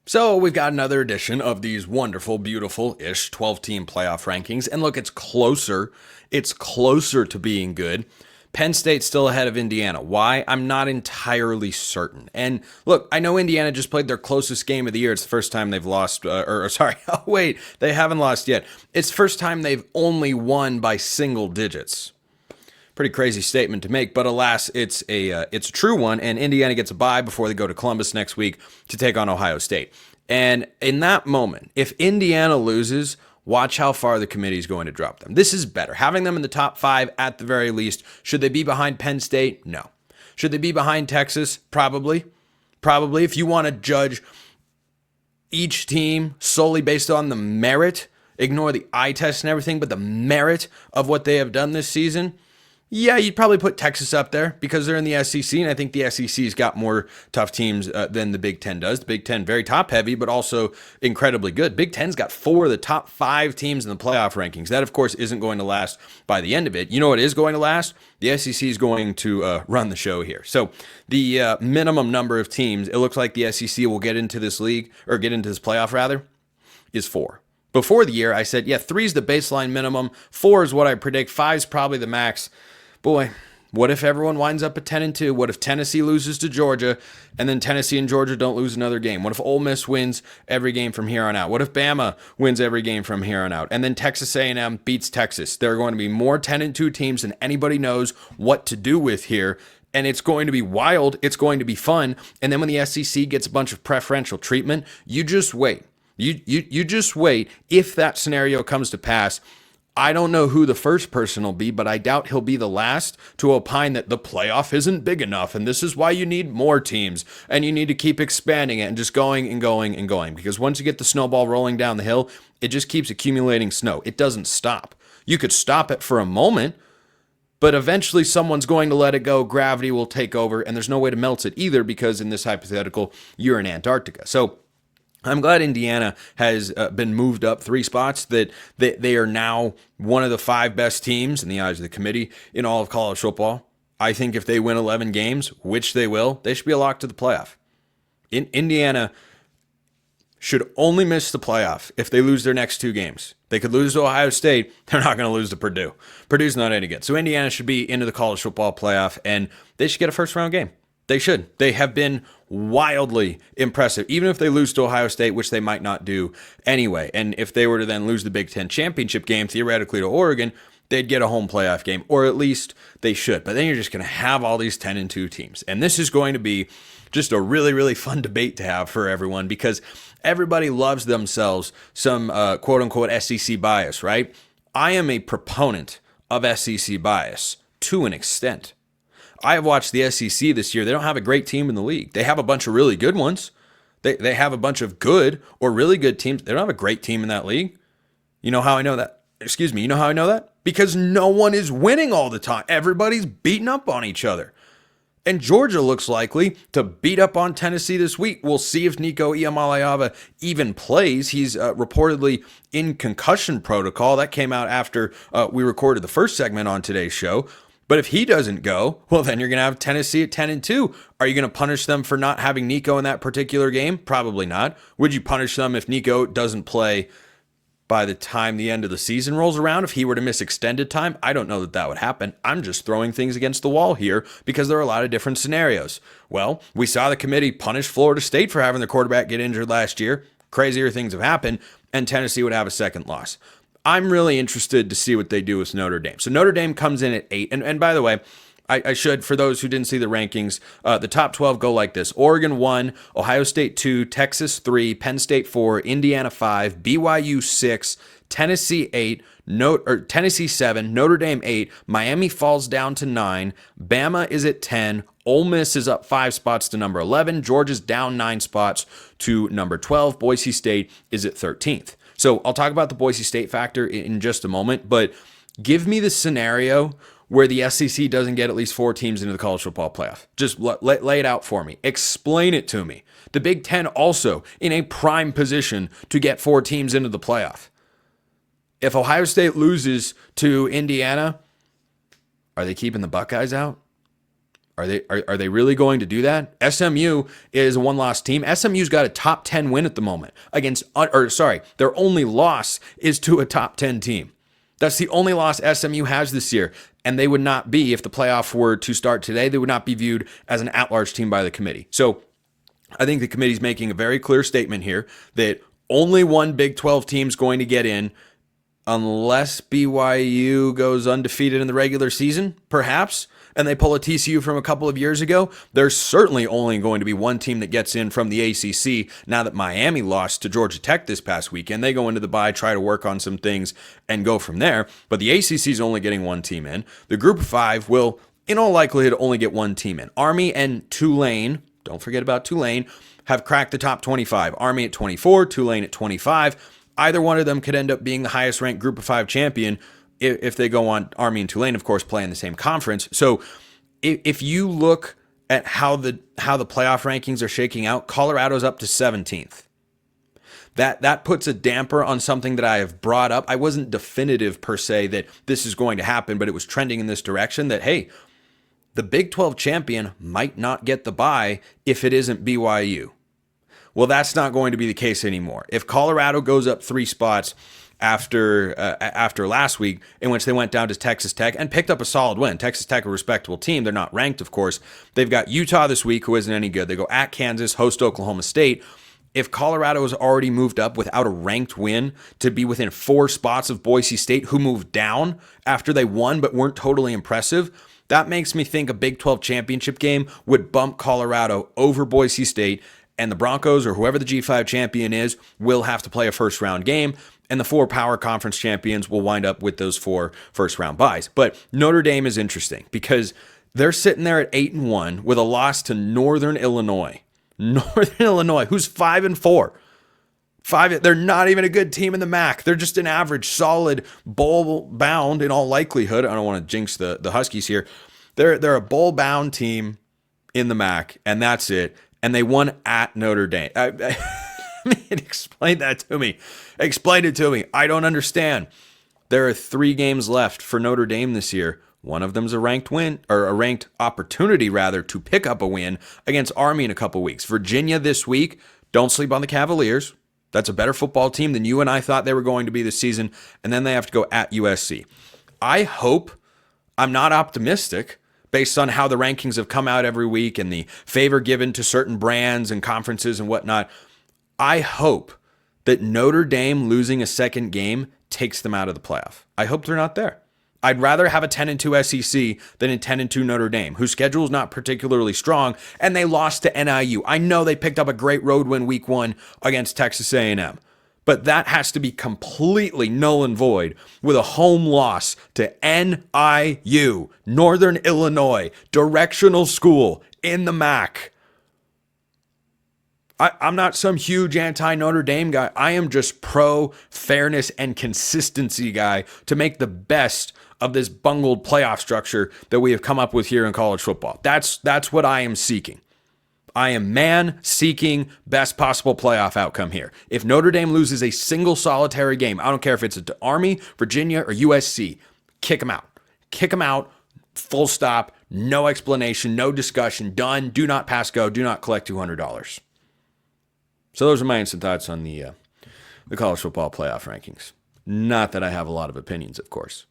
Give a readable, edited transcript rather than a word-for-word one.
So we've got another edition of these wonderful, beautiful-ish 12-team playoff rankings. And look, it's closer. It's closer to being good. Penn State's still ahead of Indiana. Why? I'm not entirely certain. And look, I know Indiana just played their closest game of the year. It's the first time they've lost, oh wait, they haven't lost yet. It's the first time they've only won by single digits. Pretty crazy statement to make, but alas, it's a true one, and Indiana gets a bye before they go to Columbus next week to take on Ohio State. And in that moment, if Indiana loses, watch how far the committee is going to drop them. This is better. Having them in the top 5 at the very least. Should they be behind Penn State? No. Should they be behind Texas? Probably. Probably. If you want to judge each team solely based on the merit, ignore the eye test and everything, but the merit of what they have done this season, yeah, you'd probably put Texas up there because they're in the SEC, and I think the SEC's got more tough teams than the Big Ten does. The Big Ten, very top-heavy, but also incredibly good. Big Ten's got 4 of the top 5 teams in the playoff rankings. That, of course, isn't going to last by the end of it. You know what is going to last? The SEC is going to run the show here. So the minimum number of teams, it looks like the SEC will get into this league, or get into this playoff, rather, is 4. Before the year, I said, yeah, 3 is the baseline minimum. 4 is what I predict. 5 is probably the max. Boy, what if everyone winds up at 10-2? What if Tennessee loses to Georgia, and then Tennessee and Georgia don't lose another game? What if Ole Miss wins every game from here on out? What if Bama wins every game from here on out? And then Texas A&M beats Texas. There are going to be more 10-2 teams than anybody knows what to do with here. And it's going to be wild. It's going to be fun. And then when the SEC gets a bunch of preferential treatment, you just wait. You just wait. If that scenario comes to pass, I don't know who the first person will be, but I doubt he'll be the last to opine that the playoff isn't big enough, and this is why you need more teams, and you need to keep expanding it and just going and going and going. Because once you get the snowball rolling down the hill, it just keeps accumulating snow. It doesn't stop. You could stop it for a moment, but eventually someone's going to let it go. Gravity will take over, and there's no way to melt it either because in this hypothetical, you're in Antarctica. So I'm glad Indiana has been moved up 3 spots, that they are now one of the 5 best teams in the eyes of the committee in all of college football. I think if they win 11 games, which they will, they should be a lock to the playoff. Indiana should only miss the playoff if they lose their next 2 games. They could lose to Ohio State. They're not going to lose to Purdue. Purdue's not any good. So Indiana should be into the college football playoff, and they should get a first-round game. They should. They have been wildly impressive, even if they lose to Ohio State, which they might not do anyway. And if they were to then lose the Big Ten championship game, theoretically to Oregon, they'd get a home playoff game, or at least they should. But then you're just going to have all these 10-2 teams. And this is going to be just a really, really fun debate to have for everyone, because everybody loves themselves some quote-unquote SEC bias, right? I am a proponent of SEC bias to an extent. I have watched the SEC this year. They don't have a great team in the league. They have a bunch of really good ones. They have a bunch of good or really good teams. They don't have a great team in that league. You know how I know that? You know how I know that? Because no one is winning all the time. Everybody's beating up on each other. And Georgia looks likely to beat up on Tennessee this week. We'll see if Nico Iamaleava even plays. He's reportedly in concussion protocol. That came out after we recorded the first segment on today's show. But if he doesn't go, well, then you're going to have Tennessee at 10-2. Are you going to punish them for not having Nico in that particular game? Probably not. Would you punish them if Nico doesn't play by the time the end of the season rolls around? If he were to miss extended time? I don't know that that would happen. I'm just throwing things against the wall here because there are a lot of different scenarios. Well, we saw the committee punish Florida State for having their quarterback get injured last year. Crazier things have happened, and Tennessee would have a second loss. I'm really interested to see what they do with Notre Dame. So Notre Dame comes in at 8. And by the way, I should, for those who didn't see the rankings, the top 12 go like this. Oregon 1, Ohio State 2, Texas 3, Penn State 4, Indiana 5, BYU 6, Tennessee 8, Tennessee 7, Notre Dame 8, Miami falls down to 9, Bama is at 10, Ole Miss is up 5 spots to number 11, Georgia's down 9 spots to number 12, Boise State is at 13th. So I'll talk about the Boise State factor in just a moment, but give me the scenario where the SEC doesn't get at least 4 teams into the college football playoff. Just lay it out for me. Explain it to me. The Big Ten also in a prime position to get 4 teams into the playoff. If Ohio State loses to Indiana, are they keeping the Buckeyes out? Are they really going to do that? SMU is a one-loss team. SMU's got a top 10 win at the moment their only loss is to a top 10 team. That's the only loss SMU has this year. And they would not be, if the playoff were to start today, they would not be viewed as an at-large team by the committee. So I think the committee's making a very clear statement here that only one Big 12 team's going to get in unless BYU goes undefeated in the regular season, perhaps, and they pull a TCU from a couple of years ago. There's certainly only going to be one team that gets in from the ACC now that Miami lost to Georgia Tech this past weekend. They go into the bye, try to work on some things, and go from there. But the ACC is only getting one team in. The Group of Five will, in all likelihood, only get one team in. Army and Tulane, don't forget about Tulane, have cracked the top 25. Army at 24, Tulane at 25. Either one of them could end up being the highest ranked Group of Five champion if they go on. Army and Tulane, of course, play in the same conference. So if you look at how the playoff rankings are shaking out, Colorado's up to 17th. That puts a damper on something that I have brought up. I wasn't definitive per se that this is going to happen, but it was trending in this direction that, hey, the Big 12 champion might not get the bye if it isn't BYU. Well, that's not going to be the case anymore. If Colorado goes up 3 spots after last week, in which they went down to Texas Tech and picked up a solid win. Texas Tech, a respectable team. They're not ranked, of course. They've got Utah this week, who isn't any good. They go at Kansas, host Oklahoma State. If Colorado has already moved up without a ranked win to be within 4 spots of Boise State, who moved down after they won but weren't totally impressive, that makes me think a Big 12 championship game would bump Colorado over Boise State, and the Broncos or whoever the G5 champion is will have to play a first-round game, and the 4 power conference champions will wind up with those 4 first-round byes. But Notre Dame is interesting because they're sitting there at 8-1 with a loss to Northern Illinois. Northern Illinois, who's 5-4. They're not even a good team in the MAC. They're just an average, solid, bowl-bound in all likelihood. I don't want to jinx the Huskies here. They're a bowl-bound team in the MAC, and that's it. And they won at Notre Dame. Explain that to me. Explain it to me. I don't understand. There are 3 games left for Notre Dame this year. One of them's a ranked win, or a ranked opportunity, rather, to pick up a win against Army in a couple weeks. Virginia this week. Don't sleep on the Cavaliers. That's a better football team than you and I thought they were going to be this season. And then they have to go at USC. I'm not optimistic, based on how the rankings have come out every week and the favor given to certain brands and conferences and whatnot. I hope that Notre Dame losing a second game takes them out of the playoff. I hope they're not there. I'd rather have a 10-2 SEC than a 10-2 Notre Dame, whose schedule is not particularly strong, and they lost to NIU. I know they picked up a great road win week 1 against Texas A&M. But that has to be completely null and void with a home loss to NIU, Northern Illinois, directional school in the MAC. I'm not some huge anti-Notre Dame guy. I am just pro-fairness and consistency guy to make the best of this bungled playoff structure that we have come up with here in college football. That's what I am seeking. I am seeking best possible playoff outcome here. If Notre Dame loses a single solitary game, I don't care if it's to Army, Virginia, or USC, kick them out. Kick them out, full stop, no explanation, no discussion, done, do not pass go, do not collect $200. So those are my instant thoughts on the college football playoff rankings. Not that I have a lot of opinions, of course.